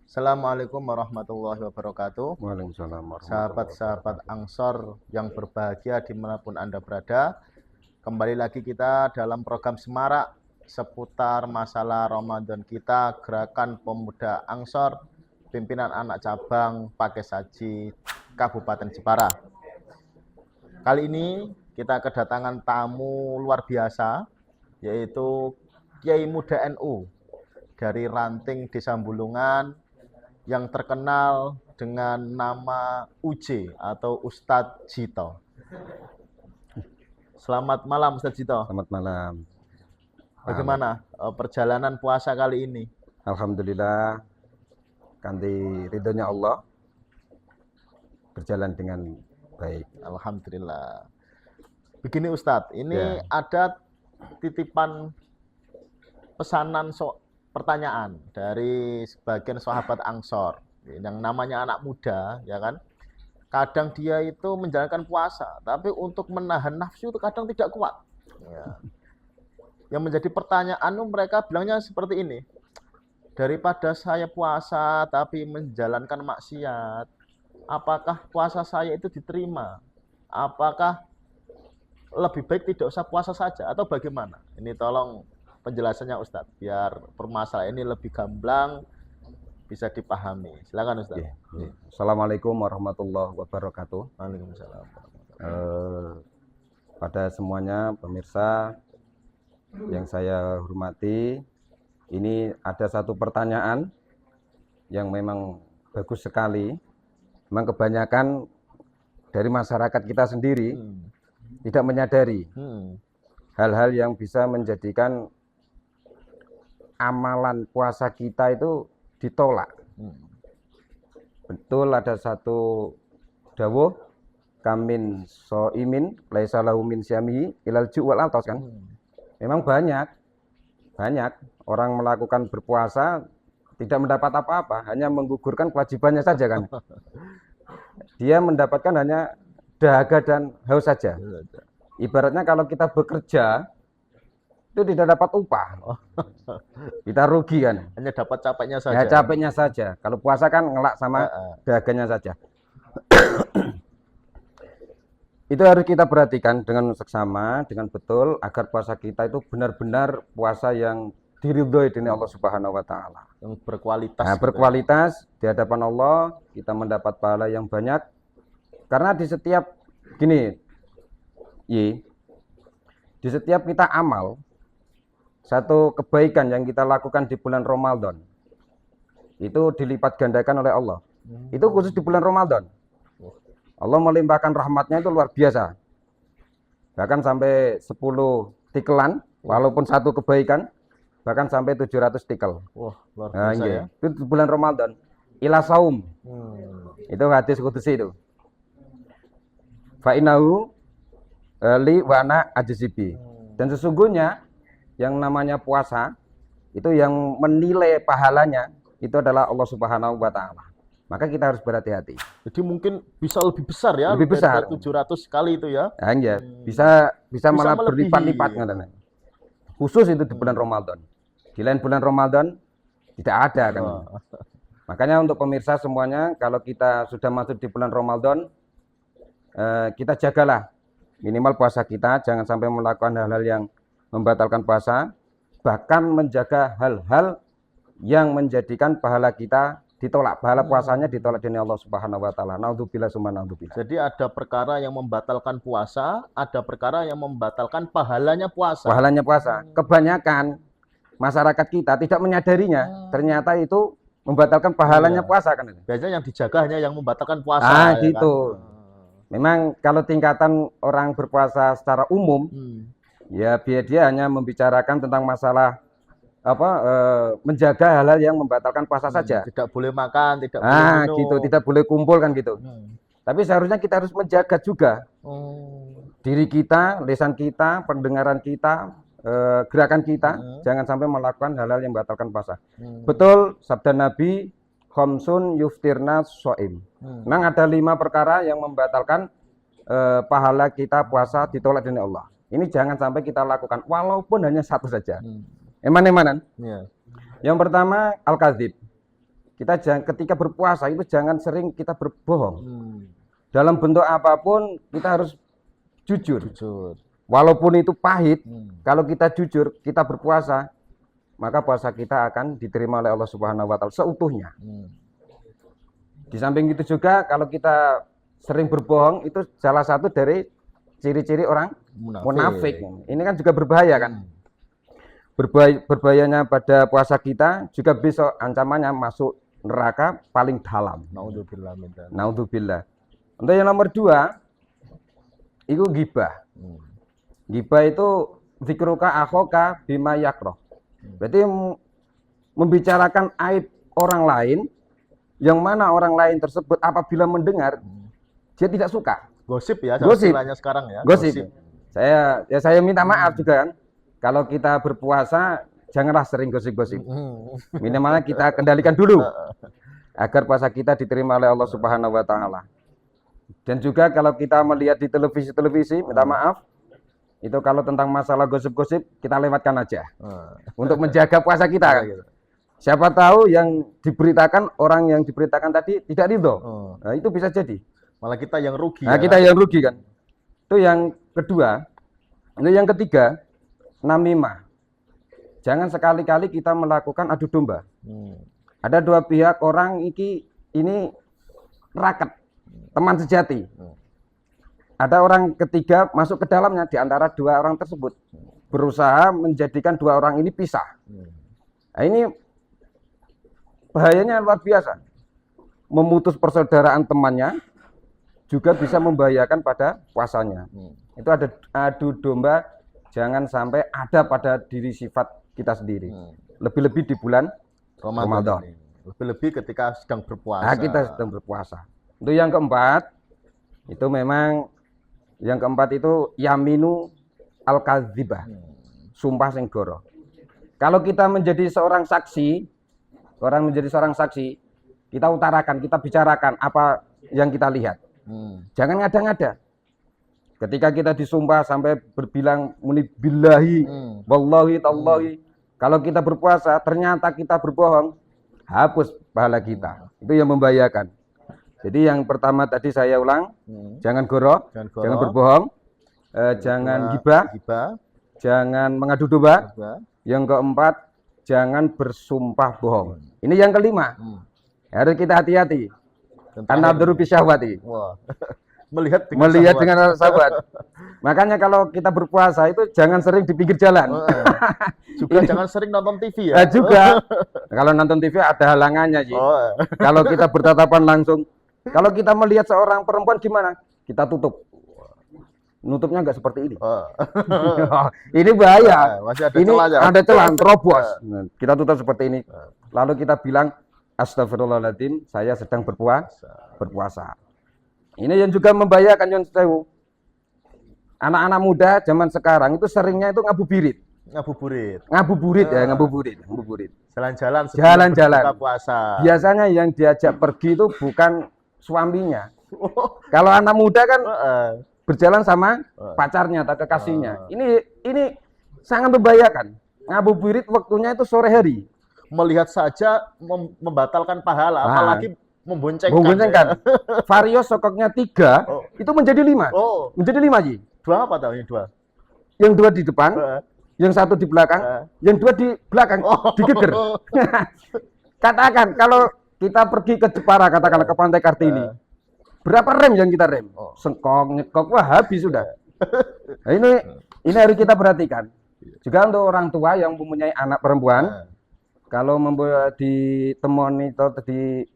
Assalamualaikum warahmatullahi wabarakatuh. Waalaikumsalam warahmatullahi Sahabat-sahabat Angsor yang berbahagia dimanapun Anda berada. Kembali lagi kita dalam program Semarak seputar masalah Ramadan kita, Gerakan Pemuda Angsor, pimpinan anak cabang Pakai Saji Kabupaten Jepara. Kali ini kita kedatangan tamu luar biasa, yaitu Kiai Muda NU dari ranting Desa Bulungan yang terkenal dengan nama UJ atau Ustadz Jito. Selamat malam Ustadz Jito. Selamat malam. Bagaimana perjalanan puasa kali ini? Alhamdulillah, kanthi ridhonya Allah berjalan dengan baik. Alhamdulillah. Begini Ustadz, ini Ya. ada titipan pesanan pertanyaan dari sebagian sahabat Angsor yang namanya anak muda, ya kan? Kadang dia itu menjalankan puasa, tapi untuk menahan nafsu itu kadang tidak kuat. Ya. Yang menjadi pertanyaan mereka bilangnya seperti ini: daripada saya puasa tapi menjalankan maksiat, apakah puasa saya itu diterima? Apakah lebih baik tidak usah puasa saja atau bagaimana? Ini tolong penjelasannya Ustadz, biar permasalahan ini lebih gamblang, bisa dipahami. Silakan Ustadz. Assalamualaikum warahmatullahi wabarakatuh. Waalaikumsalam. Pada semuanya pemirsa yang saya hormati, ini ada satu pertanyaan yang memang bagus sekali. Memang kebanyakan dari masyarakat kita sendiri tidak menyadari hal-hal yang bisa menjadikan amalan puasa kita itu ditolak. Betul, ada satu dawuh, kamin so'imin laisa lahu min syamihi ilal ju' wal atas, kan. Memang banyak orang melakukan berpuasa tidak mendapat apa-apa, hanya menggugurkan kewajibannya saja, kan. Dia mendapatkan hanya dahaga dan haus saja. Ibaratnya kalau kita bekerja itu tidak dapat upah, kita rugi, kan. Hanya dapat capeknya saja. Ya, capeknya saja. Kalau puasa kan ngelak sama dagangnya saja. Itu harus kita perhatikan dengan seksama, dengan betul, agar puasa kita itu benar-benar puasa yang diridhoi oleh Allah Subhanahu wa Ta'ala. Yang berkualitas. Nah, berkualitas di hadapan Allah, kita mendapat pahala yang banyak. Karena di setiap di setiap kita amal, satu kebaikan yang kita lakukan di bulan Ramadan itu dilipat gandakan oleh Allah. Itu khusus di bulan Ramadan. Allah melimpahkan rahmatnya itu luar biasa. Bahkan sampai 10 tikelan, walaupun satu kebaikan, bahkan sampai 700 tikel. Wah, luar biasa ya. Itu di bulan Ramadan. Ila saum. Itu hadis qudsi itu. Fa'inahu li wa ana ajzibi. Dan sesungguhnya yang namanya puasa itu yang menilai pahalanya itu adalah Allah Subhanahu wa Ta'ala. Maka kita harus berhati-hati. Jadi mungkin bisa lebih besar ya, lebih besar, 700 kali itu ya. Ya, bisa malah berlipat-lipat, ya. Khusus itu di bulan Ramadan. Di lain bulan Ramadan tidak ada, kan. Makanya untuk pemirsa semuanya, kalau kita sudah masuk di bulan Ramadan, kita jagalah minimal puasa kita, jangan sampai melakukan hal-hal yang membatalkan puasa, bahkan menjaga hal-hal yang menjadikan pahala kita ditolak, pahala puasanya ditolak dari Allah Subhanahu wa Ta'ala. Naudzubillah summa naudzubillah. Jadi ada perkara yang membatalkan puasa, ada perkara yang membatalkan pahalanya puasa. Pahalanya puasa. Kebanyakan masyarakat kita tidak menyadarinya, ternyata itu membatalkan pahalanya puasa, kan. Biasanya yang dijaga hanya yang membatalkan puasa. Gitu. Kan? Memang kalau tingkatan orang berpuasa secara umum, ya dia hanya membicarakan tentang masalah menjaga hal-hal yang membatalkan puasa saja. Tidak boleh makan, tidak boleh minum. Gitu, tidak boleh kumpul, kan gitu. Tapi seharusnya kita harus menjaga juga diri kita, lisan kita, pendengaran kita, gerakan kita, jangan sampai melakukan hal-hal yang membatalkan puasa. Betul sabda Nabi, khamsun yuftirna shaim. Memang ada 5 perkara yang membatalkan pahala kita puasa ditolak dari Allah. ini jangan sampai kita lakukan walaupun hanya satu saja. Eman-emanan. Iya. Yang pertama al-kadzib. Kita ketika berpuasa itu jangan sering kita berbohong. Dalam bentuk apapun kita harus jujur. Jujur. Walaupun itu pahit, kalau kita jujur, kita berpuasa, maka puasa kita akan diterima oleh Allah Subhanahu wa taala seutuhnya. Di samping itu juga kalau kita sering berbohong itu salah satu dari ciri-ciri orang munafik. Ini kan juga berbahaya kan? Berbahayanya pada puasa kita juga besok ancamannya masuk neraka paling dalam. Naudzubillah min dzalik. Naudzubillah. Untuk yang nomor 2 itu ghibah. Ghibah itu zikruka akhoka bima yakrah. Berarti membicarakan aib orang lain yang mana orang lain tersebut apabila mendengar dia tidak suka. Gosip ya, Gosip. istilahnya sekarang ya. Gosip. Saya minta maaf juga kan. Kalau kita berpuasa janganlah sering gosip-gosip. Minimalnya kita kendalikan dulu agar puasa kita diterima oleh Allah Subhanahu wa taala. Dan juga kalau kita melihat di televisi, minta maaf, itu kalau tentang masalah gosip-gosip kita lewatkan aja. Untuk menjaga puasa kita kan. Siapa tahu yang diberitakan, orang yang diberitakan tadi tidak ridho. Nah, itu bisa jadi. Malah kita yang rugi. Nah, kita yang rugi kan. Itu yang kedua. Yang ketiga, namimah. Jangan sekali-kali kita melakukan adu domba. Ada dua pihak orang ini raket, teman sejati. Ada orang ketiga masuk ke dalamnya di antara dua orang tersebut. Berusaha menjadikan dua orang ini pisah. Nah, ini bahayanya luar biasa. Memutus persaudaraan temannya juga bisa membahayakan pada puasanya. Itu ada adu domba, jangan sampai ada pada diri sifat kita sendiri. Lebih-lebih di bulan Ramadan. Lebih-lebih ketika sedang berpuasa. Nah, kita sedang berpuasa. Untuk yang keempat, itu memang yang keempat itu yaminu al-kadzibah. Sumpah sing goro. Kalau kita menjadi seorang saksi, kita utarakan, kita bicarakan apa yang kita lihat. Jangan ngada-ngada. Ketika kita disumpah sampai berbilang muni billahi, wallahi tallahi. Kalau kita berpuasa ternyata kita berbohong, hapus pahala kita. Itu yang membahayakan. Jadi yang pertama tadi saya ulang, jangan goro, jangan berbohong, jangan gibah, jangan mengadu domba. Yang keempat, jangan bersumpah bohong. Ini yang kelima. Harus kita hati-hati. An-nadru bi syahwati. Melihat dengan sahabat. Makanya kalau kita berpuasa itu jangan sering di pinggir jalan. Juga jangan sering nonton TV ya. Juga. Kalau nonton TV ada halangannya sih. Kalau kita bertatapan langsung, kalau kita melihat seorang perempuan gimana? Kita tutup. Nutupnya nggak seperti ini. Ini bahaya. Masih ada ini celahnya. ada celah, terobos. Kita tutup seperti ini. Lalu kita bilang, astagfirullahaladzim, saya sedang berpuasa. Ini yang juga membahayakan Yon Sewu. Anak-anak muda zaman sekarang itu seringnya itu ngabuburit. Ngabuburit. Jalan-jalan. Puasa. Biasanya yang diajak pergi itu bukan suaminya. Kalau anak muda kan berjalan sama pacarnya atau kekasihnya. Ini sangat membahayakan. Ngabuburit waktunya itu sore hari. Melihat saja membatalkan pahala, apalagi memboncengkan. Vario sokoknya 3, itu menjadi 5. Menjadi 5 Ji. 2 apa tahu ini 2? Yang 2 di depan, yang 1 di belakang, yang 2 di belakang, digeger. Katakan kalau kita pergi ke Jepara, katakanlah ke Pantai Kartini, berapa rem yang kita rem? Sengkok, nyekok, wah habis sudah. Nah, ini harus kita perhatikan. Juga untuk orang tua yang mempunyai anak perempuan, kalau ditemani atau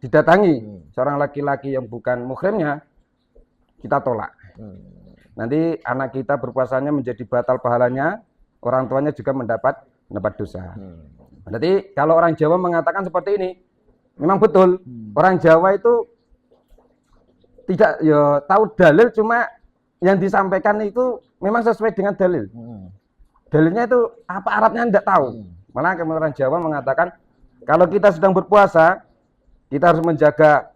didatangi seorang laki-laki yang bukan muhrimnya, kita tolak. Nanti anak kita berpuasanya menjadi batal pahalanya, orang tuanya juga mendapat dosa. Berarti kalau orang Jawa mengatakan seperti ini, memang betul. Orang Jawa itu tidak tahu dalil, cuma yang disampaikan itu memang sesuai dengan dalil. Dalilnya itu apa Arabnya tidak tahu. Malah orang Jawa mengatakan kalau kita sedang berpuasa, kita harus menjaga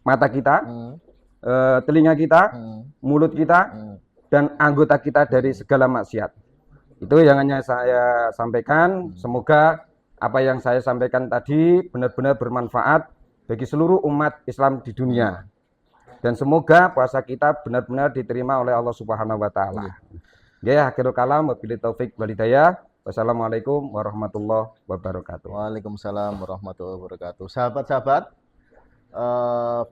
mata kita, telinga kita, mulut kita, dan anggota kita dari segala maksiat. Itu yang hanya saya sampaikan. Semoga apa yang saya sampaikan tadi benar-benar bermanfaat bagi seluruh umat Islam di dunia. Dan semoga puasa kita benar-benar diterima oleh Allah Subhanahu wa taala. Ya, akhirul kalam, wabillahi taufik wal hidayah. Wassalamualaikum warahmatullahi wabarakatuh. Waalaikumsalam warahmatullahi wabarakatuh. Sahabat-sahabat,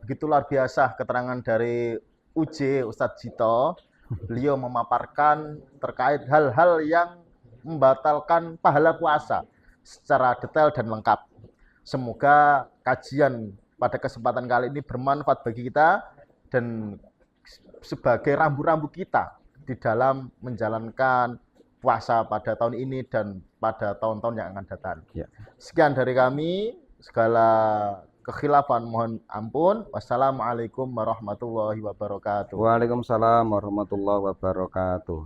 begitu luar biasa keterangan dari UJ Ustadz Jito. Beliau memaparkan terkait hal-hal yang membatalkan pahala puasa secara detail dan lengkap. Semoga kajian pada kesempatan kali ini bermanfaat bagi kita dan sebagai rambu-rambu kita di dalam menjalankan puasa pada tahun ini dan pada tahun-tahun yang akan datang. Ya. Sekian dari kami, segala kekhilafan mohon ampun. Wassalamualaikum warahmatullahi wabarakatuh. Waalaikumsalam warahmatullahi wabarakatuh.